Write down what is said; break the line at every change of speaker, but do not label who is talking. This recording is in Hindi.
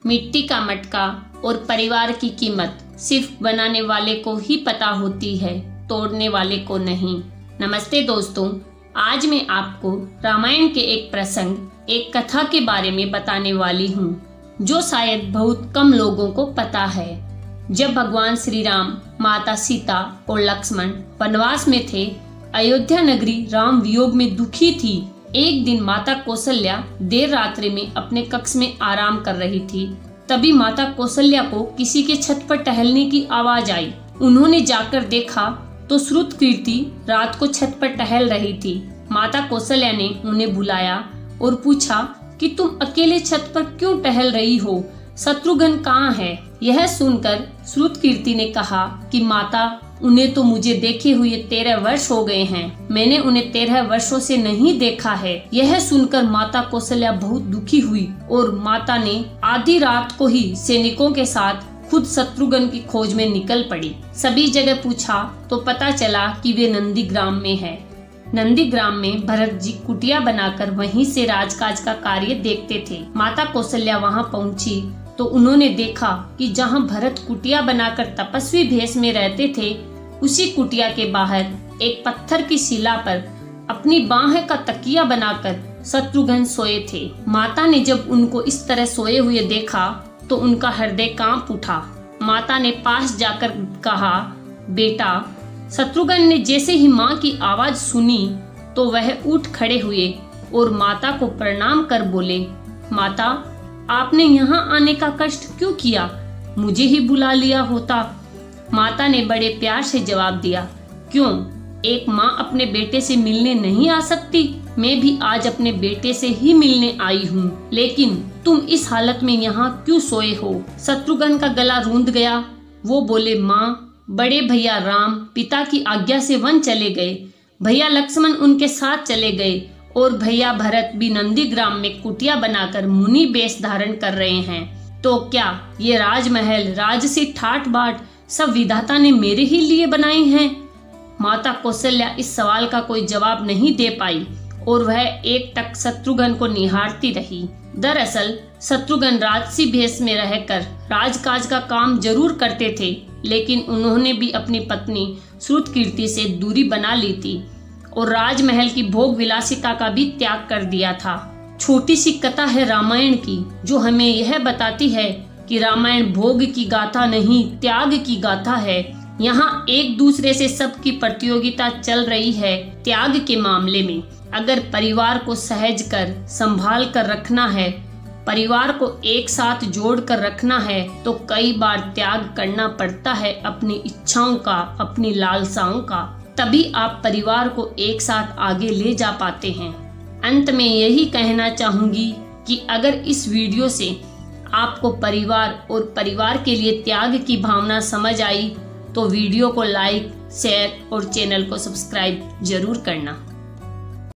मिट्टी का मटका और परिवार की कीमत सिर्फ बनाने वाले को ही पता होती है, तोड़ने वाले को नहीं। नमस्ते दोस्तों, आज मैं आपको रामायण के एक प्रसंग, एक कथा के बारे में बताने वाली हूँ, जो शायद बहुत कम लोगों को पता है। जब भगवान श्री राम, माता सीता और लक्ष्मण वनवास में थे, अयोध्या नगरी राम वियोग में दुखी थी। एक दिन माता कौशल्या देर रात्रि में अपने कक्ष में आराम कर रही थी। तभी माता कौशल्या को किसी के छत पर टहलने की आवाज आई। उन्होंने जाकर देखा तो श्रुतकीर्ति रात को छत पर टहल रही थी। माता कौशल्या ने उन्हें बुलाया और पूछा कि तुम अकेले छत पर क्यों टहल रही हो? शत्रुघ्न कहाँ है? यह सुनकर श्रुतकीर्ति ने कहा कि माता, उन्हें तो मुझे देखे हुए 13 वर्ष हो गए हैं। मैंने उन्हें 13 वर्षों से नहीं देखा है। यह सुनकर माता कौशल्या बहुत दुखी हुई और माता ने आधी रात को ही सैनिकों के साथ खुद शत्रुघ्न की खोज में निकल पड़ी। सभी जगह पूछा तो पता चला कि वे नंदीग्राम में है। नंदीग्राम में भरत जी कुटिया बनाकर वहीं से राजकाज का कार्य देखते थे। माता कौशल्या वहां पहुंची तो उन्होंने देखा कि जहां भरत कुटिया बनाकर तपस्वी भेष में रहते थे, उसी कुटिया के बाहर एक पत्थर की शिला पर अपनी बाह का तकिया बनाकर शत्रुघ्न सोए थे। माता ने जब उनको इस तरह सोए हुए देखा तो उनका हृदय कांप उठा। माता ने पास जाकर कहा, बेटा। शत्रुघ्न ने जैसे ही माँ की आवाज सुनी तो वह उठ खड़े हुए और माता को प्रणाम कर बोले, माता, आपने यहाँ आने का कष्ट क्यों किया? मुझे ही बुला लिया होता। माता ने बड़े प्यार से जवाब दिया, क्यों, एक माँ अपने बेटे से मिलने नहीं आ सकती? मैं भी आज अपने बेटे से ही मिलने आई हूँ, लेकिन तुम इस हालत में यहाँ क्यों सोए हो? शत्रुघ्न का गला रूंध गया। वो बोले, माँ, बड़े भैया राम पिता की आज्ञा से वन चले गए, भैया लक्ष्मण उनके साथ चले गए और भैया भरत भी नंदीग्राम में कुटिया बनाकर मुनि वेश धारण कर रहे हैं। तो क्या ये राजमहल, राजसी ठाट बाट सब विधाता ने मेरे ही लिए बनाए हैं? माता कौशल्या इस सवाल का कोई जवाब नहीं दे पाई और वह एक टक शत्रुघ्न को निहारती रही। दरअसल शत्रुघ्न राजसी भेष में रहकर राजकाज का काम जरूर करते थे, लेकिन उन्होंने भी अपनी पत्नी श्रुतकीर्ति से दूरी बना ली थी और राजमहल की भोग विलासिता का भी त्याग कर दिया था। छोटी सी कथा है रामायण की, जो हमें यह बताती है कि रामायण भोग की गाथा नहीं, त्याग की गाथा है। यहाँ एक दूसरे से सबकी प्रतियोगिता चल रही है त्याग के मामले में। अगर परिवार को सहज कर संभाल कर रखना है, परिवार को एक साथ जोड़ कर रखना है, तो कई बार त्याग करना पड़ता है अपनी इच्छाओं का, अपनी लालसाओं का। तभी आप परिवार को एक साथ आगे ले जा पाते हैं। अंत में यही कहना चाहूंगी कि अगर इस वीडियो से आपको परिवार और परिवार के लिए त्याग की भावना समझ आई तो वीडियो को लाइक, शेयर और चैनल को सब्सक्राइब जरूर करना।